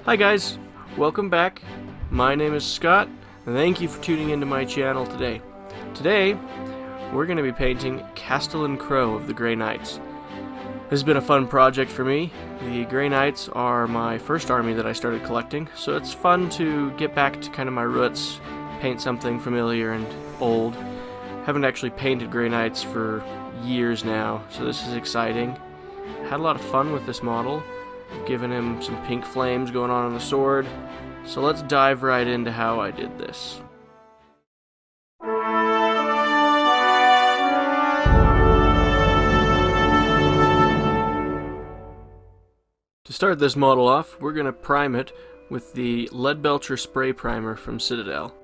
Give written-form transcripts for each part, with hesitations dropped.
Hi guys, welcome back. My name is Scott, and thank you for tuning into my channel today. Today, we're going to be painting Castellan Crowe of the Grey Knights. This has been a fun project for me. The Grey Knights are my first army that I started collecting, so it's fun to get back to kind of my roots, paint something familiar and old. Haven't actually painted Grey Knights for years now, so this is exciting. Had a lot of fun with this model. I've given him some pink flames going on the sword. So let's dive right into how I did this. To start this model off, we're going to prime it with the Leadbelcher spray primer from Citadel.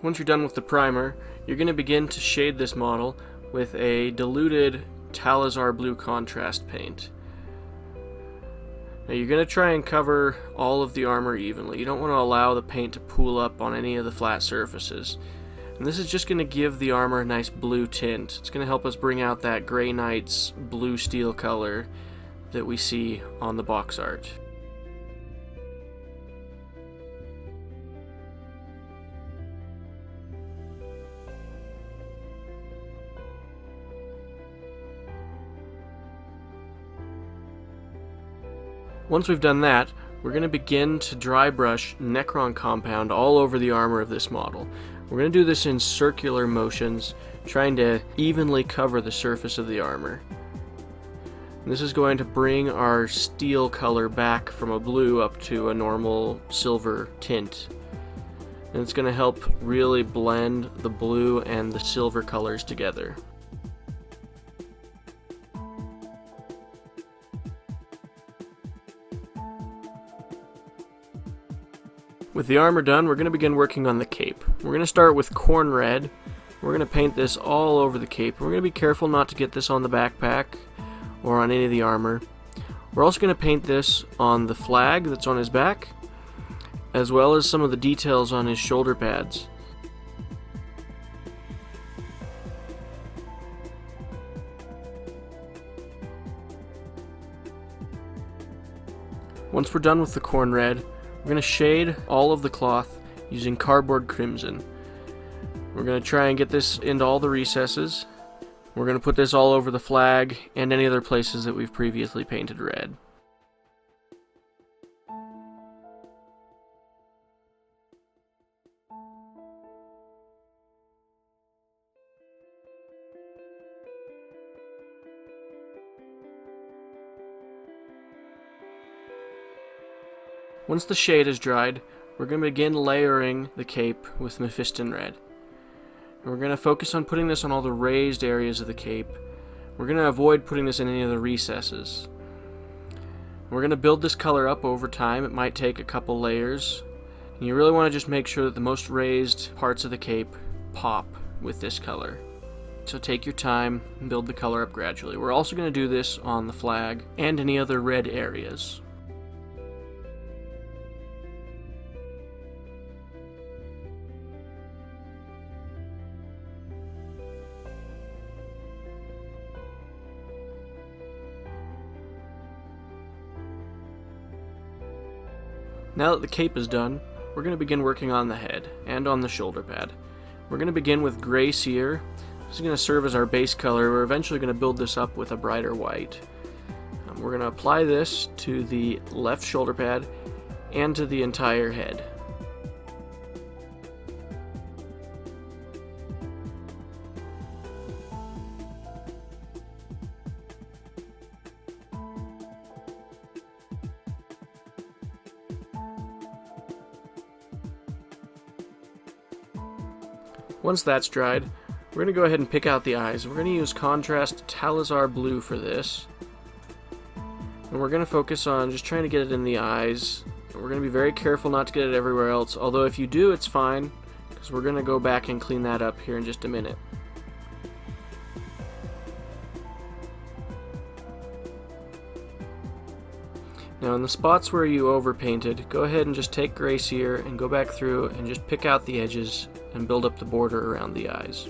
Once you're done with the primer, you're going to begin to shade this model with a diluted Talassar blue contrast paint. Now you're going to try and cover all of the armor evenly. You don't want to allow the paint to pool up on any of the flat surfaces. And this is just going to give the armor a nice blue tint. It's going to help us bring out that Grey Knight's blue steel color that we see on the box art. Once we've done that, we're going to begin to dry brush Necron Compound all over the armor of this model. We're going to do this in circular motions, trying to evenly cover the surface of the armor. And this is going to bring our steel color back from a blue up to a normal silver tint. And it's going to help really blend the blue and the silver colors together. With the armor done, we're going to begin working on the cape. We're going to start with Khorne Red. We're going to paint this all over the cape. We're going to be careful not to get this on the backpack or on any of the armor. We're also going to paint this on the flag that's on his back, as well as some of the details on his shoulder pads. Once we're done with the Khorne Red, we're going to shade all of the cloth using Carroburg Crimson. We're going to try and get this into all the recesses. We're going to put this all over the flag and any other places that we've previously painted red. Once the shade is dried, we're going to begin layering the cape with Mephiston Red. And we're going to focus on putting this on all the raised areas of the cape. We're going to avoid putting this in any of the recesses. We're going to build this color up over time. It might take a couple layers. And you really want to just make sure that the most raised parts of the cape pop with this color. So take your time and build the color up gradually. We're also going to do this on the flag and any other red areas. Now that the cape is done, we're going to begin working on the head and on the shoulder pad. We're going to begin with gray Seer. This is going to serve as our base color. We're eventually going to build this up with a brighter white. We're going to apply this to the left shoulder pad and to the entire head. Once that's dried, we're going to go ahead and pick out the eyes. We're going to use contrast Talassar blue for this. And we're going to focus on just trying to get it in the eyes. We're going to be very careful not to get it everywhere else, although if you do, it's fine, because we're going to go back and clean that up here in just a minute. Now in the spots where you overpainted, go ahead and just take gray Seer and go back through and just pick out the edges and build up the border around the eyes.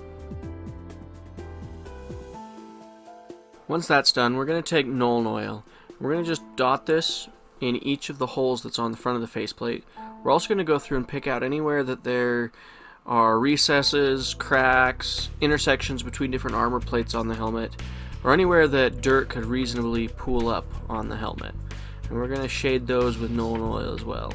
Once that's done, we're going to take Nuln Oil. We're going to just dot this in each of the holes that's on the front of the faceplate. We're also going to go through and pick out anywhere that there are recesses, cracks, intersections between different armor plates on the helmet, or anywhere that dirt could reasonably pool up on the helmet. And we're going to shade those with Nuln Oil as well.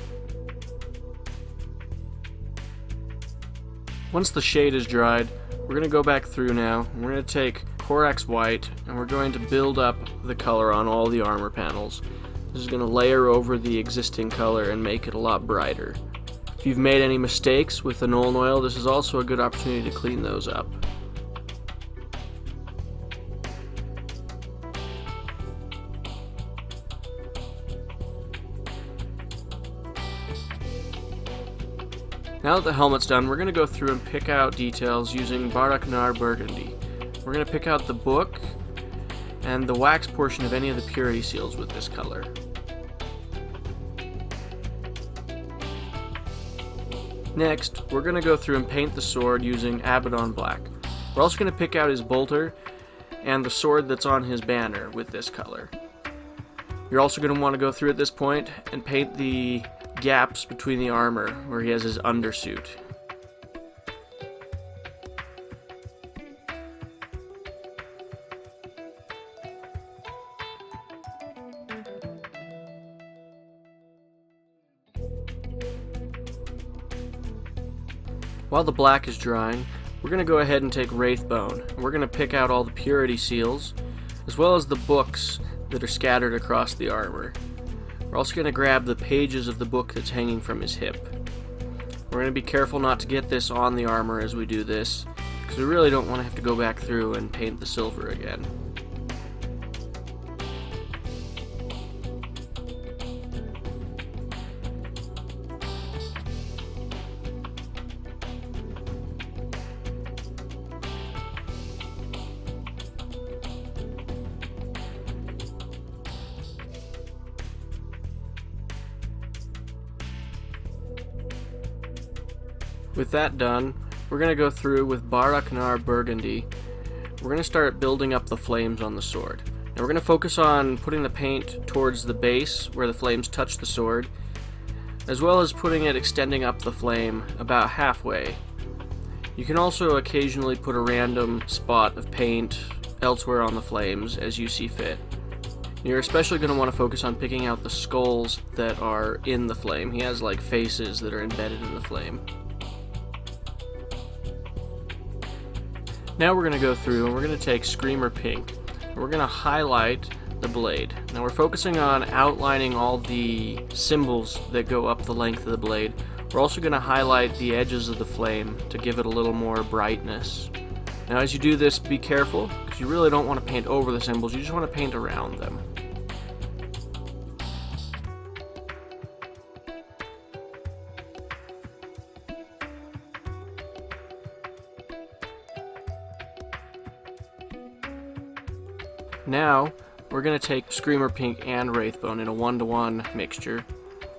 Once the shade is dried, we're going to go back through now. We're going to take Corax White, and we're going to build up the color on all the armor panels. This is going to layer over the existing color and make it a lot brighter. If you've made any mistakes with the Nuln Oil, this is also a good opportunity to clean those up. Now that the helmet's done, we're going to go through and pick out details using Barak Nar Burgundy. We're going to pick out the book and the wax portion of any of the purity seals with this color. Next, we're going to go through and paint the sword using Abaddon Black. We're also going to pick out his bolter and the sword that's on his banner with this color. You're also going to want to go through at this point and paint the gaps between the armor where he has his undersuit. While the black is drying, we're going to go ahead and take Wraithbone. We're going to pick out all the purity seals, as well as the books that are scattered across the armor. We're also going to grab the pages of the book that's hanging from his hip. We're going to be careful not to get this on the armor as we do this, because we really don't want to have to go back through and paint the silver again. With that done, we're going to go through with Barak Nar Burgundy. We're going to start building up the flames on the sword. Now we're going to focus on putting the paint towards the base where the flames touch the sword, as well as putting it extending up the flame about halfway. You can also occasionally put a random spot of paint elsewhere on the flames as you see fit. You're especially going to want to focus on picking out the skulls that are in the flame. He has like faces that are embedded in the flame. Now we're going to go through and we're going to take Screamer Pink. And we're going to highlight the blade. Now we're focusing on outlining all the symbols that go up the length of the blade. We're also going to highlight the edges of the flame to give it a little more brightness. Now as you do this, be careful, because you really don't want to paint over the symbols, you just want to paint around them. Now, we're going to take Screamer Pink and Wraithbone in a 1-to-1 mixture,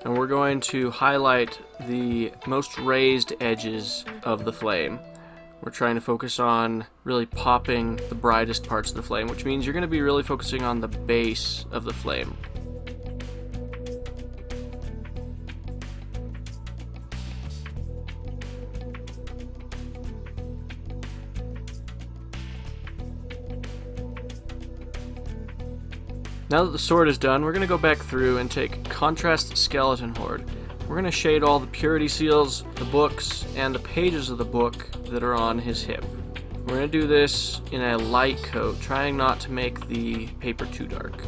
and we're going to highlight the most raised edges of the flame. We're trying to focus on really popping the brightest parts of the flame, which means you're going to be really focusing on the base of the flame. Now that the sword is done, we're going to go back through and take Contrast Skeleton Horde. We're going to shade all the purity seals, the books, and the pages of the book that are on his hip. We're going to do this in a light coat, trying not to make the paper too dark.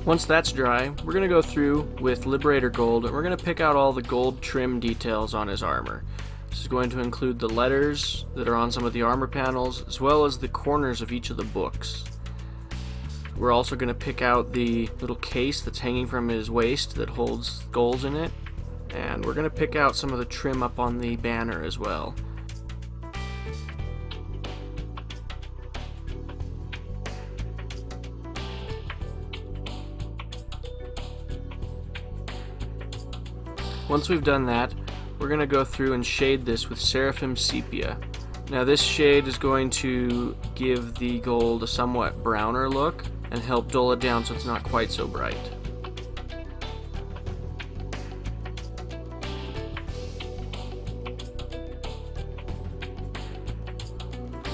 Once that's dry, we're going to go through with Liberator Gold, and we're going to pick out all the gold trim details on his armor. This is going to include the letters that are on some of the armor panels, as well as the corners of each of the books. We're also going to pick out the little case that's hanging from his waist that holds skulls in it, and we're going to pick out some of the trim up on the banner as well. Once we've done that, we're going to go through and shade this with Seraphim Sepia. Now this shade is going to give the gold a somewhat browner look and help dull it down so it's not quite so bright.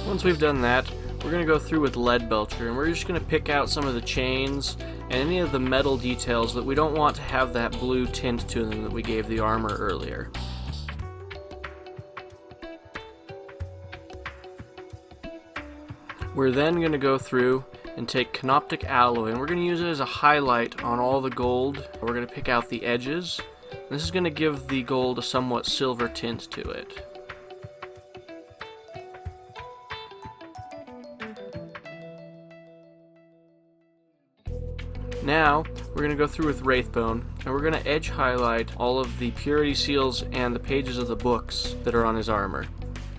Once we've done that, we're going to go through with Leadbelcher, and we're just going to pick out some of the chains and any of the metal details that we don't want to have that blue tint to them that we gave the armor earlier. We're then going to go through and take Canoptek Alloy, and we're going to use it as a highlight on all the gold. We're going to pick out the edges. This is going to give the gold a somewhat silver tint to it. Now, we're going to go through with Wraithbone, and we're going to edge highlight all of the purity seals and the pages of the books that are on his armor.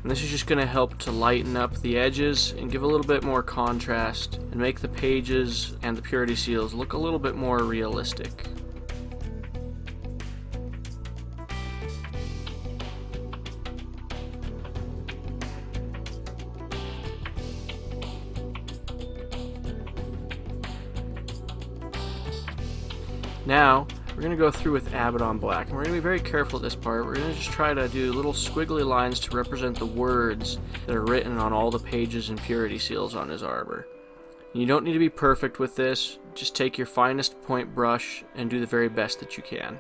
And this is just going to help to lighten up the edges and give a little bit more contrast and make the pages and the purity seals look a little bit more realistic. Now, we're going to go through with Abaddon Black, and we're going to be very careful at this part. We're going to just try to do little squiggly lines to represent the words that are written on all the pages and purity seals on his armor. You don't need to be perfect with this, just take your finest point brush and do the very best that you can.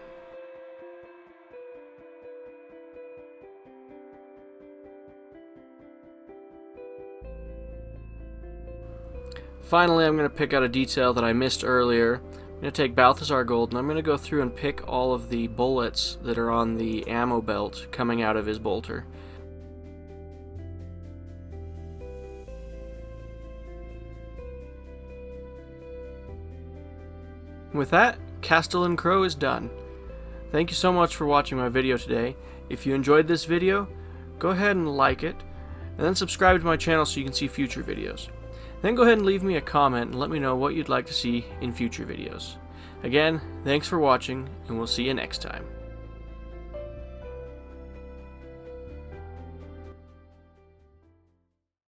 Finally, I'm going to pick out a detail that I missed earlier. I'm going to take Balthasar Gold, and I'm going to go through and pick all of the bullets that are on the ammo belt coming out of his bolter. With that, Castellan Crowe is done. Thank you so much for watching my video today. If you enjoyed this video, go ahead and like it, and then subscribe to my channel so you can see future videos. Then go ahead and leave me a comment and let me know what you'd like to see in future videos. Again, thanks for watching, and we'll see you next time.